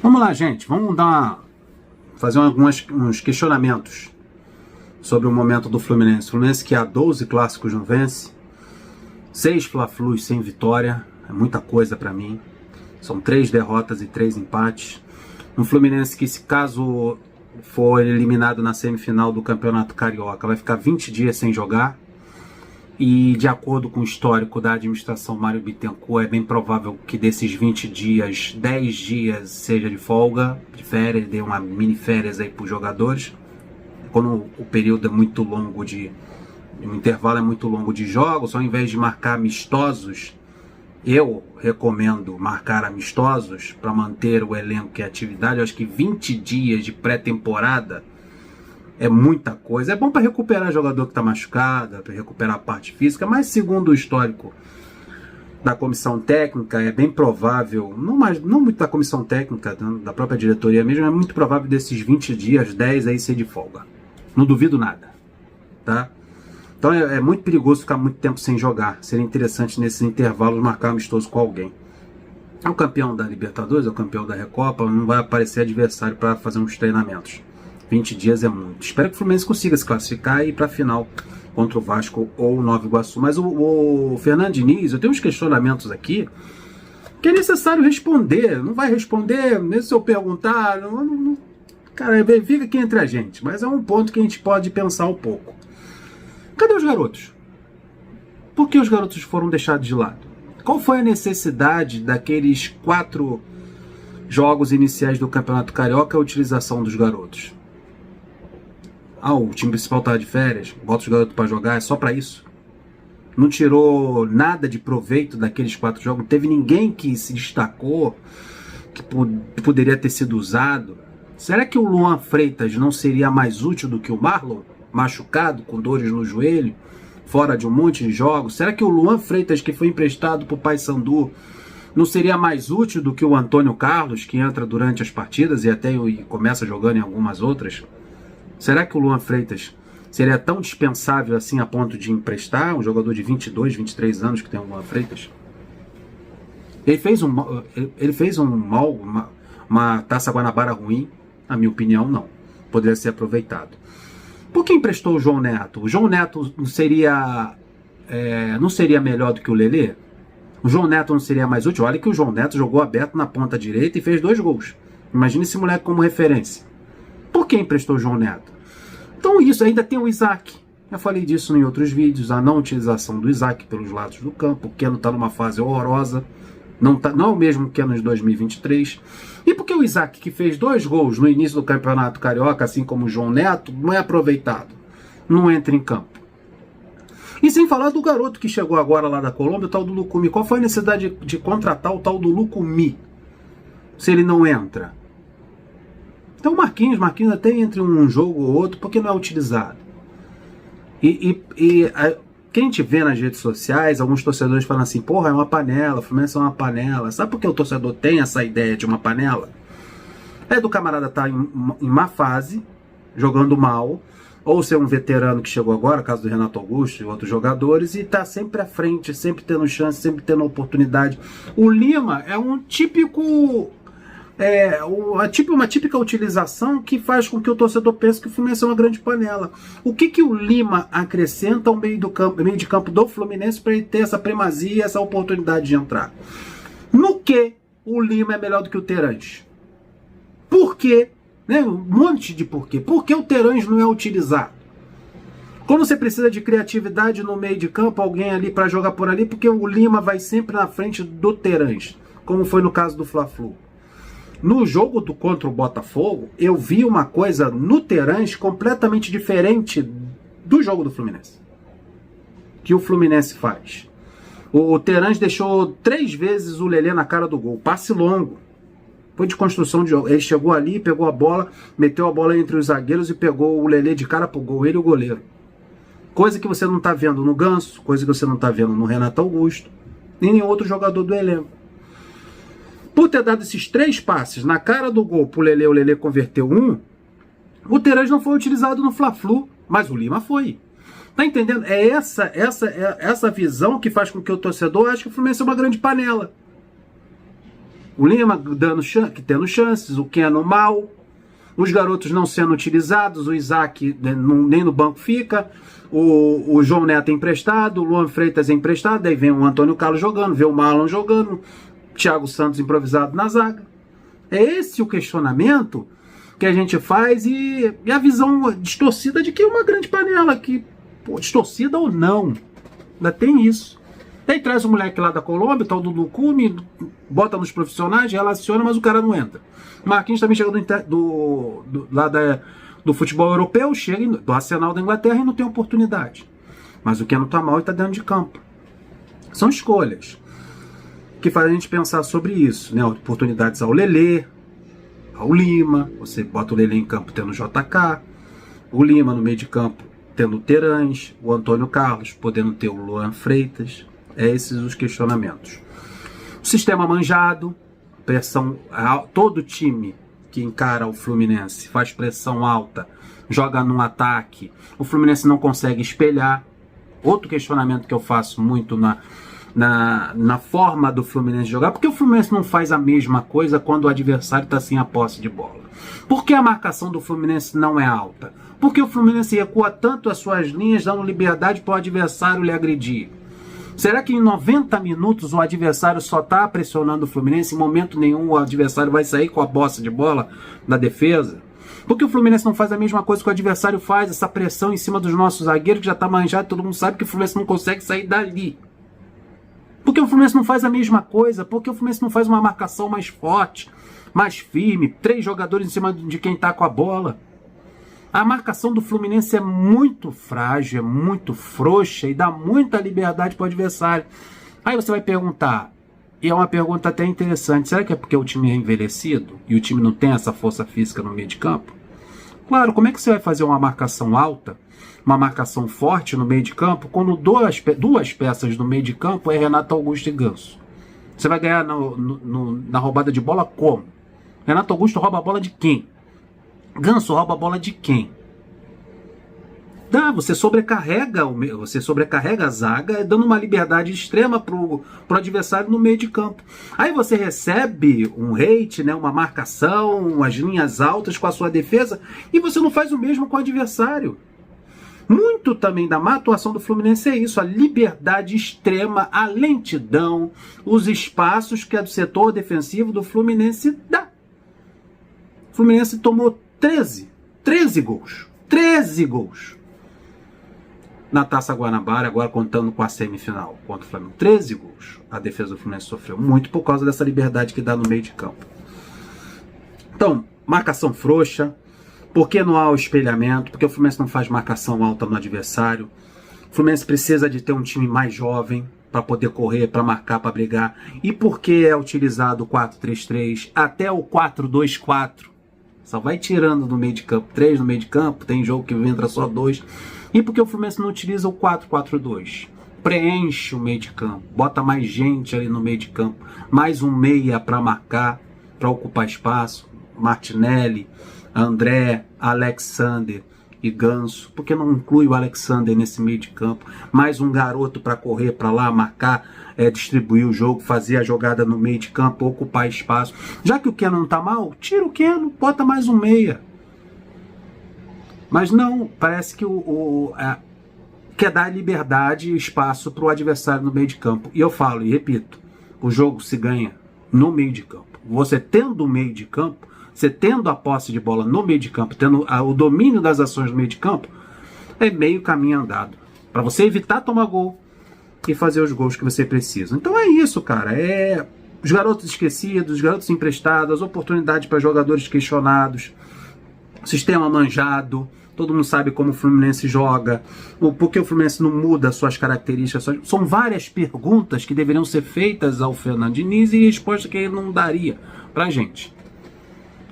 Vamos lá, gente. Vamos fazer uns questionamentos sobre o momento do Fluminense. O Fluminense que há 12 clássicos não vence, 6 Fla-Flus sem vitória, é muita coisa para mim. São 3 derrotas e 3 empates. Um Fluminense que, se caso for eliminado na semifinal do Campeonato Carioca, vai ficar 20 dias sem jogar. E, de acordo com o histórico da administração Mário Bittencourt, é bem provável que desses 20 dias, 10 dias seja de folga, de férias, dê uma mini férias aí para os jogadores. Quando o período é muito longo o intervalo é muito longo de jogos, ao invés de marcar amistosos, eu recomendo marcar amistosos para manter o elenco e a atividade. Eu acho que 20 dias de pré-temporada é muita coisa. É bom para recuperar jogador que está machucado, para recuperar a parte física, mas segundo o histórico da comissão técnica, é bem provável, não muito da comissão técnica, da própria diretoria mesmo, é muito provável desses 20 dias, 10 aí ser de folga. Não duvido nada, tá? Então é muito perigoso ficar muito tempo sem jogar. Seria interessante nesses intervalos marcar amistoso com alguém. É o campeão da Libertadores, é o campeão da Recopa, não vai aparecer adversário para fazer uns treinamentos. 20 dias é muito. Espero que o Fluminense consiga se classificar e ir para a final contra o Vasco ou o Nova Iguaçu. Mas o Fernando Diniz, eu tenho uns questionamentos aqui que é necessário responder. Não vai responder, mesmo se eu perguntar. Cara, fica aqui entre a gente. Mas é um ponto que a gente pode pensar um pouco. Cadê os garotos? Por que os garotos foram deixados de lado? Qual foi a necessidade daqueles 4 jogos iniciais do Campeonato Carioca, a utilização dos garotos? O time principal estava de férias, bota os garotos para jogar, é só para isso? Não tirou nada de proveito daqueles 4 jogos? Não teve ninguém que se destacou, que poderia ter sido usado? Será que o Luan Freitas não seria mais útil do que o Marlon? Machucado, com dores no joelho, fora de um monte de jogos? Será que o Luan Freitas, que foi emprestado para o Paysandu, não seria mais útil do que o Antônio Carlos, que entra durante as partidas e até começa jogando em algumas outras? Será que o Luan Freitas seria tão dispensável assim a ponto de emprestar um jogador de 22, 23 anos que tem o Luan Freitas? Ele fez uma Taça Guanabara ruim? Na minha opinião, não. Poderia ser aproveitado. Por que emprestou o João Neto? O João Neto não seria melhor do que o Lelê? O João Neto não seria mais útil? Olha que o João Neto jogou aberto na ponta direita e fez 2 gols. Imagina esse moleque como referência. Por que emprestou o João Neto? Então isso, ainda tem o Isaac. Eu falei disso em outros vídeos, a não utilização do Isaac pelos lados do campo. O Keno está numa fase horrorosa. Não é o mesmo Keno de 2023. E por que o Isaac, que fez 2 gols no início do Campeonato Carioca, assim como o João Neto, não é aproveitado? Não entra em campo. E sem falar do garoto que chegou agora lá da Colômbia, o tal do Lucumi. Qual foi a necessidade de contratar o tal do Lucumi, se ele não entra? Então o Marquinhos até entre um jogo ou outro, porque não é utilizado. Quem a gente vê nas redes sociais, alguns torcedores falam assim, porra, é uma panela, o Fluminense é uma panela. Sabe por que o torcedor tem essa ideia de uma panela? É do camarada estar em má fase, jogando mal, ou ser um veterano que chegou agora, caso do Renato Augusto e outros jogadores, e tá sempre à frente, sempre tendo chance, sempre tendo oportunidade. O Lima é um típico... uma típica utilização que faz com que o torcedor pense que o Fluminense é uma grande panela. O que o Lima acrescenta ao meio de campo do Fluminense para ele ter essa primazia, essa oportunidade de entrar? No que o Lima é melhor do que o Terãs? Por quê? Um monte de porquê. Por que o Terãs não é utilizado? Quando você precisa de criatividade no meio de campo, alguém ali para jogar por ali, porque o Lima vai sempre na frente do Terãs, como foi no caso do Fla-Flu. No jogo contra o Botafogo, eu vi uma coisa no Terãs completamente diferente do jogo do Fluminense. Que o Fluminense faz. O Terãs deixou 3 vezes o Lelê na cara do gol. Passe longo. Foi de construção de jogo. Ele chegou ali, pegou a bola, meteu a bola entre os zagueiros e pegou o Lelê de cara pro gol. Ele e o goleiro. Coisa que você não tá vendo no Ganso, coisa que você não tá vendo no Renato Augusto, nem nenhum outro jogador do elenco. Por ter dado esses 3 passes na cara do gol pro Lelê, o Lelê converteu 1, o Terãs não foi utilizado no Fla-Flu, mas o Lima foi. Tá entendendo? É essa visão que faz com que o torcedor ache que o Fluminense é uma grande panela. O Lima tendo chances, o Keno mal, os garotos não sendo utilizados, o Isaac nem no banco fica, o João Neto é emprestado, o Luan Freitas é emprestado, daí vem o Antônio Carlos jogando, vê o Marlon jogando, Thiago Santos improvisado na zaga. É esse o questionamento que a gente faz e a visão distorcida de que é uma grande panela, que, pô, distorcida ou não, ainda tem isso. Daí traz o moleque lá da Colômbia, tal do Cume, bota nos profissionais, relaciona, mas o cara não entra. Marquinhos também chega do futebol europeu, chega do Arsenal da Inglaterra e não tem oportunidade. Mas o que não tá mal e tá dentro de campo. São escolhas que fazem a gente pensar sobre isso, né? Oportunidades ao Lelê, ao Lima, você bota o Lelê em campo tendo o JK, o Lima no meio de campo tendo o Terãs, o Antônio Carlos podendo ter o Luan Freitas. Esses os questionamentos. O sistema manjado, pressão, todo time que encara o Fluminense faz pressão alta, joga num ataque, o Fluminense não consegue espelhar. Outro questionamento que eu faço muito na forma do Fluminense jogar, porque o Fluminense não faz a mesma coisa quando o adversário está sem a posse de bola? Por que a marcação do Fluminense não é alta? Porque o Fluminense recua tanto as suas linhas, dando liberdade para o adversário lhe agredir? Será que em 90 minutos o adversário só está pressionando o Fluminense? Em momento nenhum o adversário vai sair com a posse de bola da defesa? Porque o Fluminense não faz a mesma coisa que o adversário faz, essa pressão em cima dos nossos zagueiros, que já está manjado, todo mundo sabe que o Fluminense não consegue sair dali. Porque o Fluminense não faz a mesma coisa, porque o Fluminense não faz uma marcação mais forte, mais firme, 3 jogadores em cima de quem está com a bola. A marcação do Fluminense é muito frágil, é muito frouxa e dá muita liberdade para o adversário. Aí você vai perguntar, e é uma pergunta até interessante, será que é porque o time é envelhecido e o time não tem essa força física no meio de campo? Claro, como é que você vai fazer uma marcação alta, uma marcação forte no meio de campo, quando duas peças no meio de campo é Renato Augusto e Ganso? Você vai ganhar na roubada de bola como? Renato Augusto rouba a bola de quem? Ganso rouba a bola de quem? Você sobrecarrega a zaga, dando uma liberdade extrema pro adversário no meio de campo. Aí você recebe um hate, né, uma marcação, as linhas altas com a sua defesa, e você não faz o mesmo com o adversário. Muito também da má atuação do Fluminense é isso, a liberdade extrema, a lentidão, os espaços que o setor defensivo do Fluminense dá. O Fluminense tomou 13 gols. 13 gols. Na Taça Guanabara, agora contando com a semifinal contra o Flamengo. 13 gols. A defesa do Fluminense sofreu muito por causa dessa liberdade que dá no meio de campo. Então, marcação frouxa. Por que não há o espelhamento? Porque o Fluminense não faz marcação alta no adversário. O Fluminense precisa de ter um time mais jovem para poder correr, para marcar, para brigar. E por que é utilizado o 4-3-3 até o 4-2-4? Só vai tirando no meio de campo 3 no meio de campo, tem jogo que entra só 2. E porque o Fluminense não utiliza o 4-4-2? Preenche o meio de campo, bota mais gente ali no meio de campo, mais um meia para marcar, para ocupar espaço, Martinelli, André, Alexander e Ganso. Por que não inclui o Alexander nesse meio de campo? Mais um garoto para correr para lá, marcar, distribuir o jogo, fazer a jogada no meio de campo, ocupar espaço. Já que o Keno não está mal, tira o Keno, bota mais um meia. Mas não, parece que quer dar liberdade e espaço para o adversário no meio de campo. E eu falo e repito, o jogo se ganha no meio de campo. Você tendo o meio de campo, você tendo a posse de bola no meio de campo, tendo o domínio das ações no meio de campo, é meio caminho andado. Para você evitar tomar gol e fazer os gols que você precisa. Então é isso, cara. Os garotos esquecidos, os garotos emprestados, as oportunidades para jogadores questionados, sistema manjado, todo mundo sabe como o Fluminense joga, por que o Fluminense não muda suas características. São várias perguntas que deveriam ser feitas ao Fernando Diniz e resposta que ele não daria pra gente.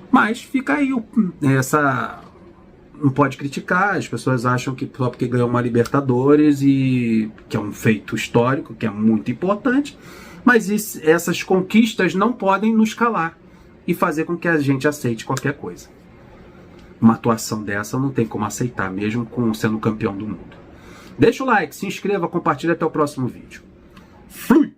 Mas fica aí, não pode criticar, as pessoas acham que só porque ganhou uma Libertadores, que é um feito histórico, que é muito importante, mas essas conquistas não podem nos calar e fazer com que a gente aceite qualquer coisa. Uma atuação dessa não tem como aceitar, mesmo sendo campeão do mundo. Deixa o like, se inscreva, compartilhe, até o próximo vídeo. Fui!